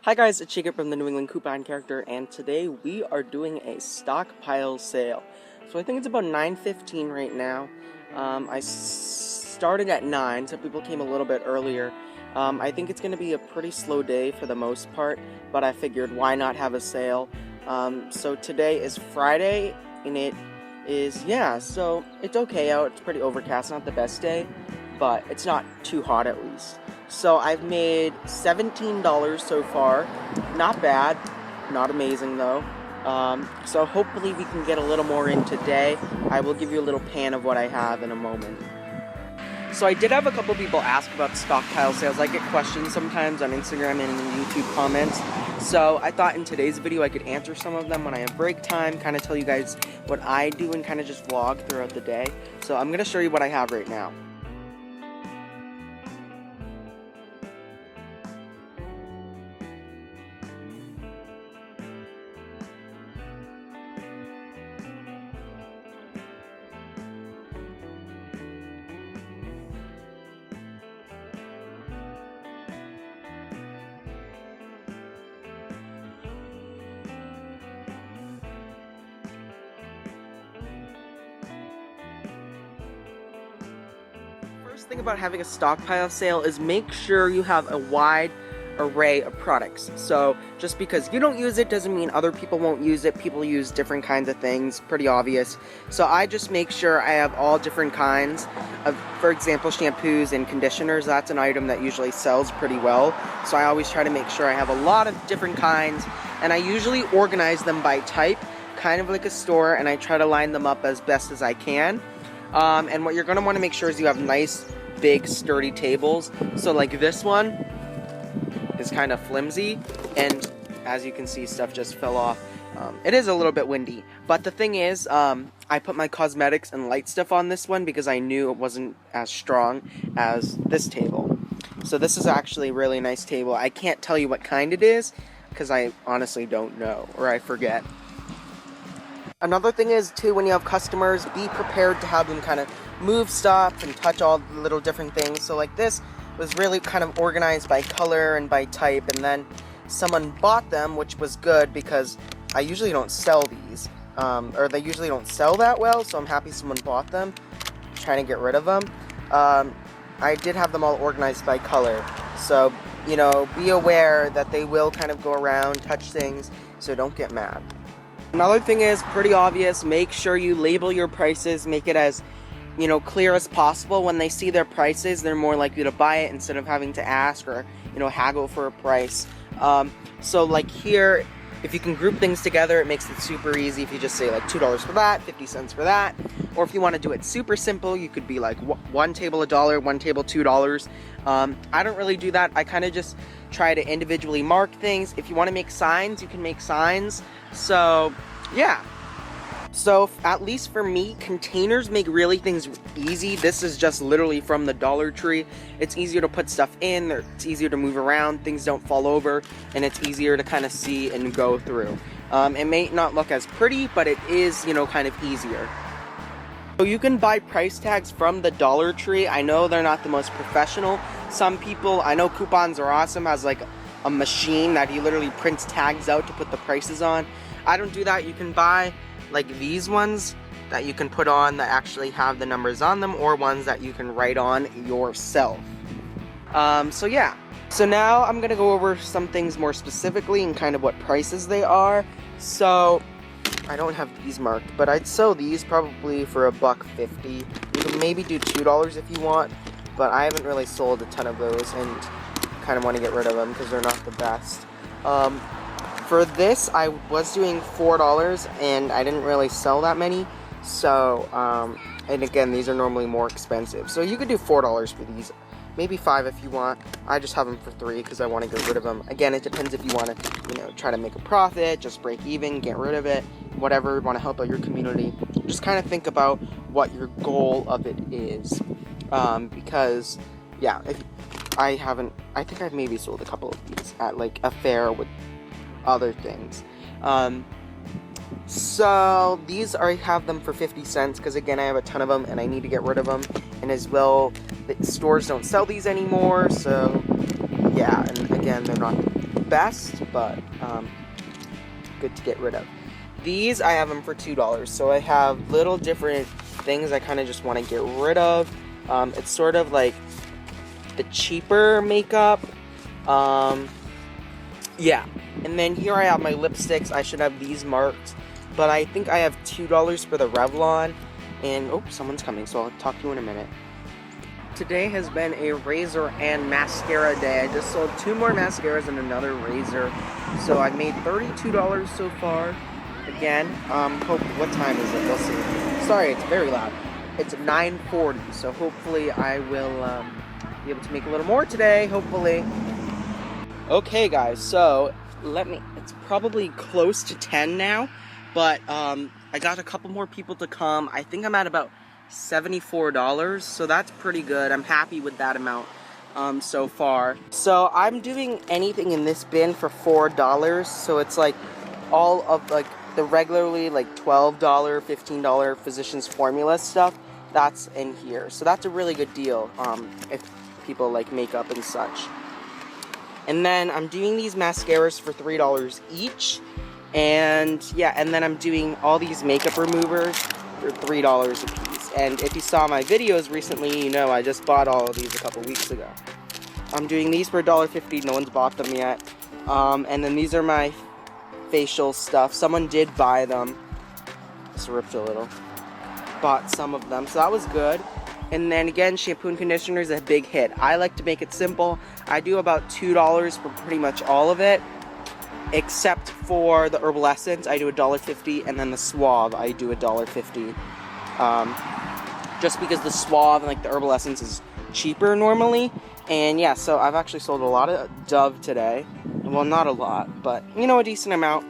Hi guys, it's Jacob from the New England Coupon Character, and today we are doing a stockpile sale. So I think it's about 9:15 right now. I started at 9, so people came a little bit earlier. I think it's going to be a pretty slow day for the most part, but I figured why not have a sale. So today is Friday, and it is, so it's okay out. It's pretty overcast, not the best day, but it's not too hot at least. So I've made $17 so far. Not bad, not amazing though. So hopefully we can get a little more in today. I will give you a little pan of what I have in a moment. So I did have a couple people ask about stockpile sales. I get questions sometimes on Instagram and in YouTube comments. So I thought in today's video I could answer some of them when I have break time, kind of tell you guys what I do and kind of just vlog throughout the day. So I'm going to show you what I have right now. First thing about having a stockpile sale is make sure you have a wide array of products. So just because you don't use it doesn't mean other people won't use it. People use different kinds of things, pretty obvious. So I just make sure I have all different kinds of, for example, shampoos and conditioners. That's an item that usually sells pretty well. So I always try to make sure I have a lot of different kinds, and I usually organize them by type, kind of like a store, and I try to line them up as best as I can. And what you're going to want to make sure is you have nice, big, sturdy tables. So like this one is kind of flimsy, and as you can see, stuff just fell off. It is a little bit windy, but the thing is, I put my cosmetics and light stuff on this one because I knew it wasn't as strong as this table. So this is actually a really nice table. I can't tell you what kind it is because I honestly don't know, or I forget. Another thing is, too, when you have customers, be prepared to have them kind of move stuff and touch all the little different things. So like this was really kind of organized by color and by type, and then someone bought them, which was good because I usually don't sell these, or they usually don't sell that well, so I'm happy someone bought them. I'm trying to get rid of them. I did have them all organized by color, so, you know, be aware that they will kind of go around, touch things, so don't get mad. Another thing is pretty obvious. Make sure you label your prices, make it as, you know, clear as possible. When they see their prices, they're more likely to buy it instead of having to ask or, you know, haggle for a price. So like here, if you can group things together, it makes it super easy. If you just say like $2 for that, 50 cents for that, or if you want to do it super simple, you could be like one table $1, one table $2. I don't really do that. I kind of just try to individually mark things. If you want to make signs, you can make signs. So yeah. So at least for me, containers make really things easy. This is just literally from the Dollar Tree. It's easier to put stuff in, it's easier to move around, things don't fall over, and it's easier to kind of see and go through. It may not look as pretty, but it is, you know, kind of easier. So you can buy price tags from the Dollar Tree. I know they're not the most professional. Some people, I know Coupons Are Awesome has like a machine that he literally prints tags out to put the prices on. I don't do that. You can buy like these ones that you can put on that actually have the numbers on them, or ones that you can write on yourself. So yeah. So now I'm gonna go over some things more specifically and kind of what prices they are. So I don't have these marked, but I'd sell these probably for $1.50. You can maybe do $2 if you want, but I haven't really sold a ton of those and kind of want to get rid of them because they're not the best. For this, I was doing $4 and I didn't really sell that many. So, and again, these are normally more expensive. So you could do $4 for these, maybe $5 if you want. I just have them for $3 because I want to get rid of them. Again, it depends if you want to, you know, try to make a profit, just break even, get rid of it, whatever, want to help out your community. Just kind of think about what your goal of it is. Because, yeah, I think I've maybe sold a couple of these at like a fair with other things. So these I have them for 50 cents because again I have a ton of them and I need to get rid of them, and as well the stores don't sell these anymore, so yeah, and again they're not best, but good to get rid of. These, I have them for $2. So I have little different things I kind of just want to get rid of. It's sort of like the cheaper makeup. Yeah. And then here I have my lipsticks. I should have these marked. But I think I have $2 for the Revlon. And, oh, someone's coming, so I'll talk to you in a minute. Today has been a razor and mascara day. I just sold 2 more mascaras and another razor. So I've made $32 so far. Again, what time is it? We'll see. Sorry, it's very loud. It's 9:40, so hopefully I will be able to make a little more today, hopefully. Okay, guys, so it's probably close to 10 now, but I got a couple more people to come. I think I'm at about $74, so that's pretty good. I'm happy with that amount so far. So I'm doing anything in this bin for $4, so it's like all of like the regularly like $12, $15 Physicians Formula stuff, that's in here. So that's a really good deal if people like makeup and such. And then I'm doing these mascaras for $3 each. And yeah, and then I'm doing all these makeup removers for $3 a piece. And if you saw my videos recently, you know I just bought all of these a couple weeks ago. I'm doing these for $1.50. No one's bought them yet. And then these are my facial stuff. Someone did buy them. Just ripped a little. Bought some of them, so that was good. And then again, shampoo and conditioner is a big hit. I like to make it simple. I do about $2 for pretty much all of it, except for the Herbal Essence. I do $1.50, and then the Suave I do $1.50. Just because the Suave and like the Herbal Essence is cheaper normally. And yeah, so I've actually sold a lot of Dove today. Well, not a lot, but you know, a decent amount.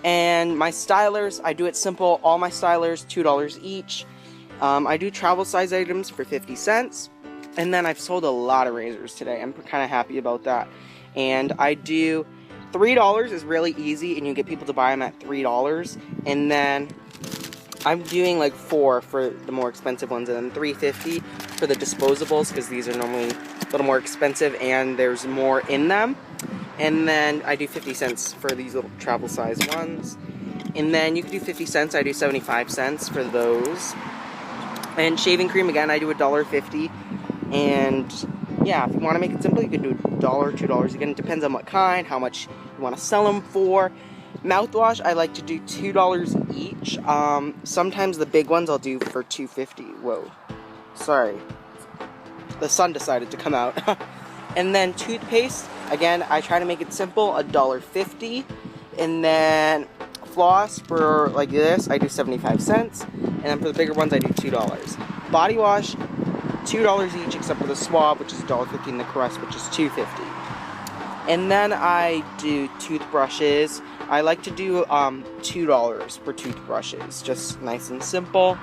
And my stylers, I do it simple. All my stylers, $2 each. I do travel size items for 50 cents. And then I've sold a lot of razors today. I'm kind of happy about that. And I do $3 is really easy, and you get people to buy them at $3. And then I'm doing like 4 for the more expensive ones, and then $3.50 for the disposables, because these are normally a little more expensive and there's more in them. And then I do 50 cents for these little travel size ones. And then you can do 50 cents, I do 75 cents for those. And shaving cream, again, I do $1.50. And yeah, if you want to make it simple, you can do $1, $2. Again, it depends on what kind, how much you want to sell them for. Mouthwash, I like to do $2 each. Sometimes the big ones I'll do for $2.50. Whoa, sorry. The sun decided to come out. And then toothpaste, again, I try to make it simple, $1.50. And then floss for like this, I do 75 cents. And then for the bigger ones, I do $2. Body wash, $2 each, except for the Suave, which is $1.50, and the Caress, which is $2.50. And then I do toothbrushes. I like to do $2 for toothbrushes, just nice and simple.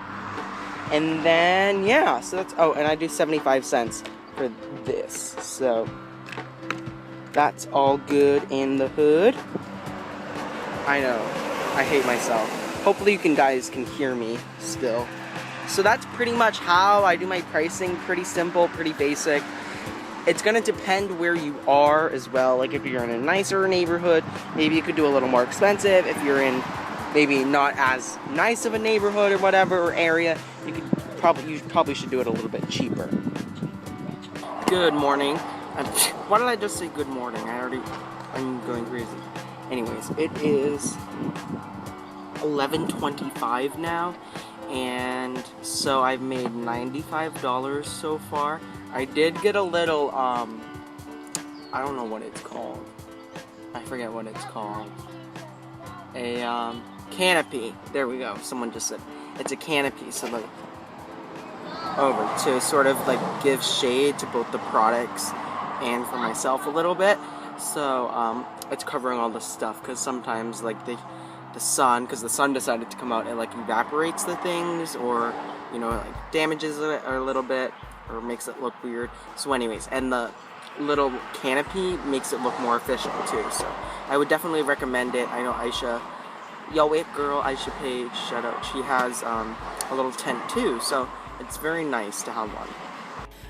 And then yeah, so that's, oh, and I do 75 cents for this. So that's all good in the hood. I know, I hate myself. Hopefully you guys can hear me still. So that's pretty much how I do my pricing. Pretty simple, pretty basic. It's gonna depend where you are as well. Like if you're in a nicer neighborhood, maybe you could do a little more expensive. If you're in maybe not as nice of a neighborhood or whatever, or area, you probably should do it a little bit cheaper. Good morning. Why did I just say good morning? I'm going crazy. Anyways, it is 11:25 now, and so I've made $95 so far. I did get a little, I don't know what it's called. I forget what it's called. A, canopy. There we go. Someone just said it's a canopy, so like, over to sort of like give shade to both the products and for myself a little bit. So, it's covering all the stuff, because sometimes like the sun, because the sun decided to come out, it like evaporates the things, or you know, like damages it a little bit, or makes it look weird. So anyways, and the little canopy makes it look more official too. So I would definitely recommend it. I know Aisha, yo it girl, Aisha Page, shout out, she has a little tent too, so it's very nice to have one.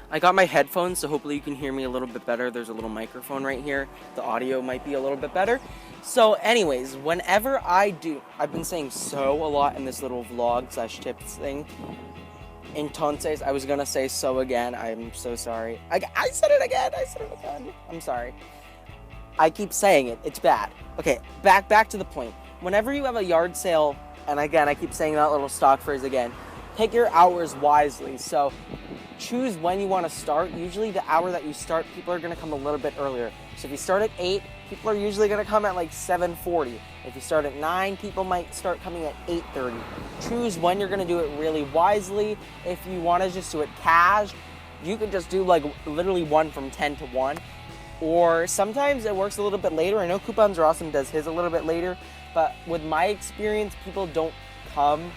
I got my headphones, so hopefully you can hear me a little bit better. There's a little microphone right here. The audio might be a little bit better. So anyways, whenever I've been saying so a lot in this little vlog / tips thing. Entonces, I was gonna say so again. I'm so sorry. I said it again. I'm sorry. I keep saying it. It's bad. Okay, back to the point. Whenever you have a yard sale, and again, I keep saying that little stock phrase again, pick your hours wisely. So choose when you want to start. Usually the hour that you start, people are going to come a little bit earlier. So if you start at 8, people are usually going to come at like 7:40. If you start at 9, people might start coming at 8:30. Choose when you're going to do it really wisely. If you want to just do it cash, you could just do like literally one from 10 to 1. Or sometimes it works a little bit later. I know Coupons Are Awesome does his a little bit later, but with my experience, people don't come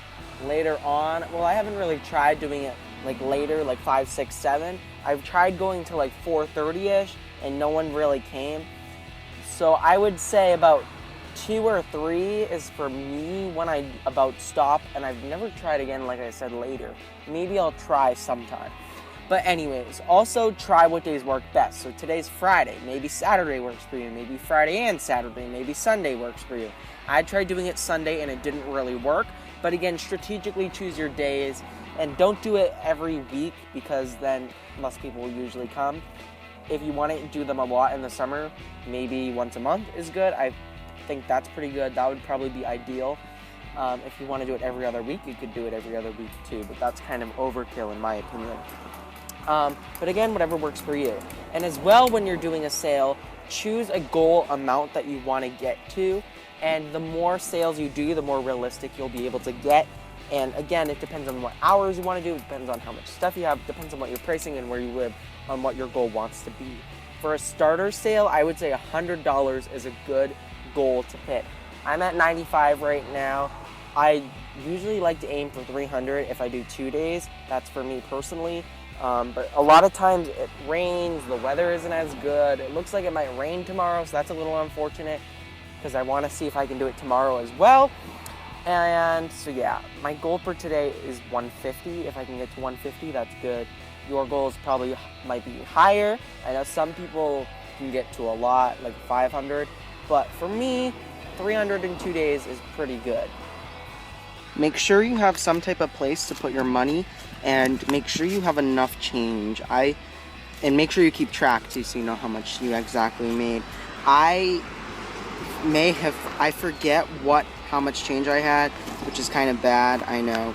later on. Well, I haven't really tried doing it like later, like 5, 6, 7. I've tried going to like 4:30ish, and no one really came. So I would say about 2 or 3 is for me when I about stop, and I've never tried again, like I said, later. Maybe I'll try sometime. But anyways, also try what days work best. So today's Friday, maybe Saturday works for you, maybe Friday and Saturday, maybe Sunday works for you. I tried doing it Sunday and it didn't really work. But again, strategically choose your days and don't do it every week because then less people will usually come. If you want to do them a lot in the summer, maybe once a month is good. I think that's pretty good. That would probably be ideal. If you want to do it every other week, you could do it every other week too, but that's kind of overkill in my opinion. But again, whatever works for you. And as well, when you're doing a sale, choose a goal amount that you want to get to. And the more sales you do, the more realistic you'll be able to get. And again, it depends on what hours you want to do. It depends on how much stuff you have. It depends on what you're pricing and where you live, on what your goal wants to be. For a starter sale, I would say $100 is a good goal to hit. I'm at 95 right now. I usually like to aim for 300 if I do 2 days. That's for me personally. But a lot of times it rains, the weather isn't as good. It looks like it might rain tomorrow, so that's a little unfortunate because I want to see if I can do it tomorrow as well. And so yeah, my goal for today is 150. If I can get to 150, that's good. Your goals probably might be higher. I know some people can get to a lot, like 500, but for me, 300 in 2 days is pretty good. Make sure you have some type of place to put your money, and make sure you have enough change. And make sure you keep track too, so you know how much you exactly made. I forget how much change I had, which is kind of bad, I know.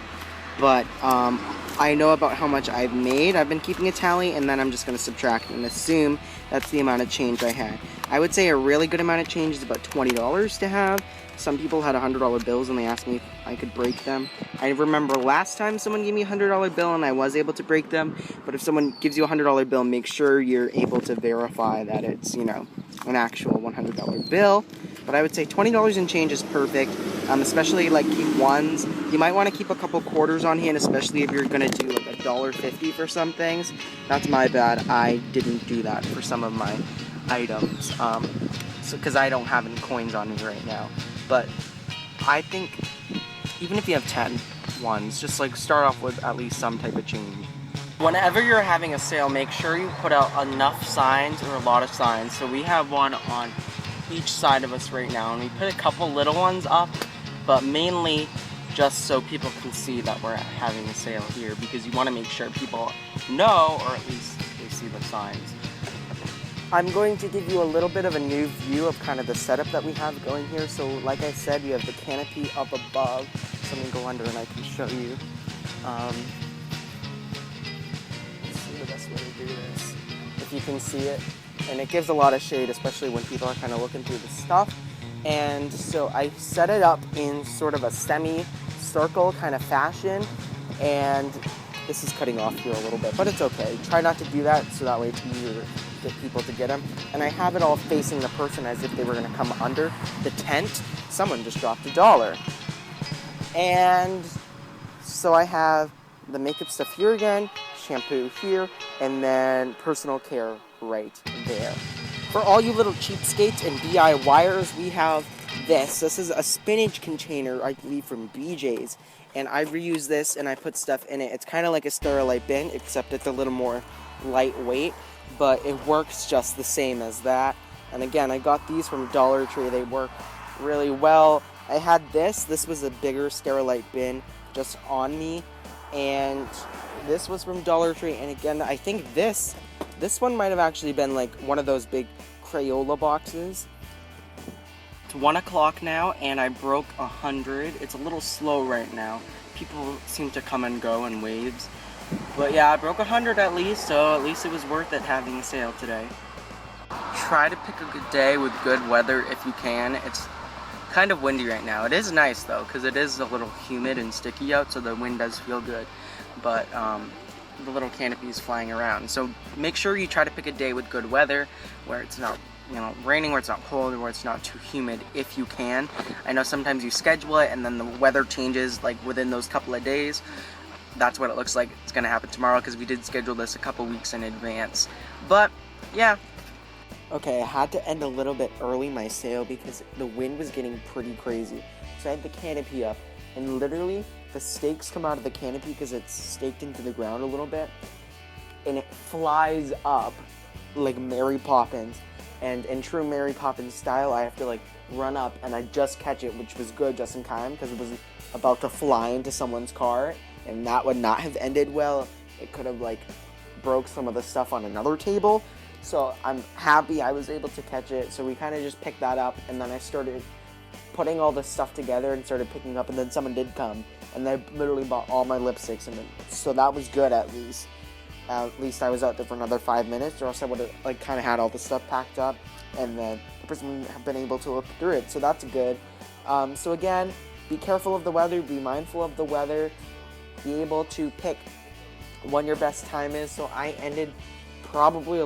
But I know about how much I've made. I've been keeping a tally, and then I'm just going to subtract and assume that's the amount of change I had. I would say a really good amount of change is about $20 to have. Some people had $100 bills and they asked me if I could break them. I remember last time someone gave me a $100 bill and I was able to break them. But if someone gives you a $100 bill, make sure you're able to verify that it's, an actual $100 bill. But I would say $20 in change is perfect, especially like keep ones. You might want to keep a couple quarters on hand, especially if you're going to do like $1.50 for some things. That's my bad. I didn't do that for some of my items, because I don't have any coins on me right now. But I think even if you have 10 ones, just like start off with at least some type of change. Whenever you're having a sale, make sure you put out enough signs or a lot of signs. So we have one on each side of us right now, and we put a couple little ones up, but mainly just so people can see that we're having a sale here, because you want to make sure people know, or at least they see the signs. I'm going to give you a little bit of a new view of kind of the setup that we have going here. So like I said, you have the canopy up above. So let me go under and I can show you. Let's see the best way to do this. If you can see it. And it gives a lot of shade, especially when people are kind of looking through the stuff. And so I set it up in sort of a semi-circle kind of fashion. And this is cutting off here a little bit, but it's okay. Try not to do that, so that way it's easier to get people to get them. And I have it all facing the person as if they were going to come under the tent. Someone just dropped $1. And so I have the makeup stuff here again, shampoo here, and then personal care right there. For all you little cheapskates and DIYers, we have this. This is a spinach container, I believe, from BJ's. And I reuse this and I put stuff in it. It's kind of like a Sterilite bin, except it's a little more lightweight, but it works just the same as that. And again, I got these from Dollar Tree. They work really well. I had this was a bigger Sterilite bin just on me, and this was from Dollar Tree. And again, I think this one might have actually been like one of those big Crayola boxes. It's 1 o'clock now, and I broke 100. It's a little slow right now. People seem to come and go in waves. But yeah, I broke 100 at least, so at least it was worth it having a sale today. Try to pick a good day with good weather if you can. It's kind of windy right now. It is nice though, because it is a little humid and sticky out, so the wind does feel good. But the little canopy is flying around. So make sure you try to pick a day with good weather, where it's not raining, where it's not cold, where it's not too humid if you can. I know sometimes you schedule it and then the weather changes like within those couple of days. That's what it looks like it's gonna happen tomorrow, because we did schedule this a couple weeks in advance. But yeah. Okay, I had to end a little bit early my sale because the wind was getting pretty crazy. So I had the canopy up, and literally the stakes come out of the canopy because it's staked into the ground a little bit, and it flies up like Mary Poppins. And in true Mary Poppins style, I have to like run up and I just catch it, which was good just in time because it was about to fly into someone's car, and that would not have ended well. It could have like broke some of the stuff on another table. So I'm happy I was able to catch it. So we kind of just picked that up, and then I started putting all this stuff together and started picking up, and then someone did come, and they literally bought all my lipsticks, and so that was good at least. At least I was out there for another 5 minutes, or else I would have like kind of had all the stuff packed up, and then the person wouldn't have been able to look through it. So that's good. So again, be careful of the weather, be mindful of the weather, be able to pick when your best time is. So I ended probably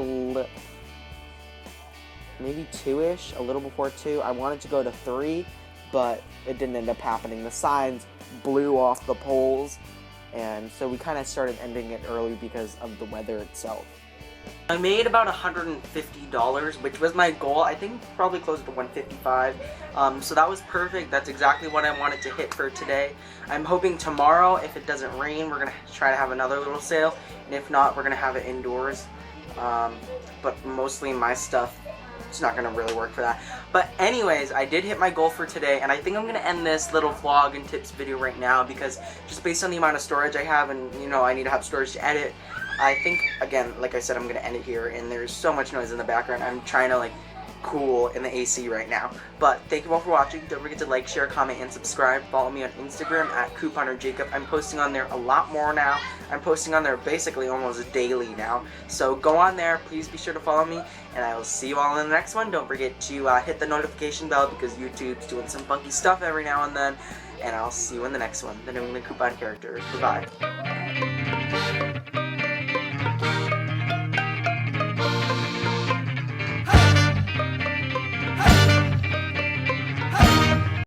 maybe 2-ish, a little before 2. I wanted to go to 3, but it didn't end up happening. The signs blew off the poles, and so we kind of started ending it early because of the weather itself. I made about $150, which was my goal. I think probably closer to $155. So that was perfect. That's exactly what I wanted to hit for today. I'm hoping tomorrow, if it doesn't rain, we're going to try to have another little sale. And if not, we're going to have it indoors. But mostly my stuff, it's not going to really work for that. But anyways, I did hit my goal for today, and I think I'm going to end this little vlog and tips video right now, because just based on the amount of storage I have, and I need to have storage to edit, I think, again, like I said, I'm going to end it here, and there's so much noise in the background. I'm trying to like cool in the AC right now. But thank you all for watching. Don't forget to like, share, comment, and subscribe. Follow me on Instagram at CouponerJacob. I'm posting on there a lot more now. I'm posting on there basically almost daily now. So go on there. Please be sure to follow me, and I will see you all in the next one. Don't forget to hit the notification bell, because YouTube's doing some funky stuff every now and then. And I'll see you in the next one. The New England Coupon Characters. Goodbye.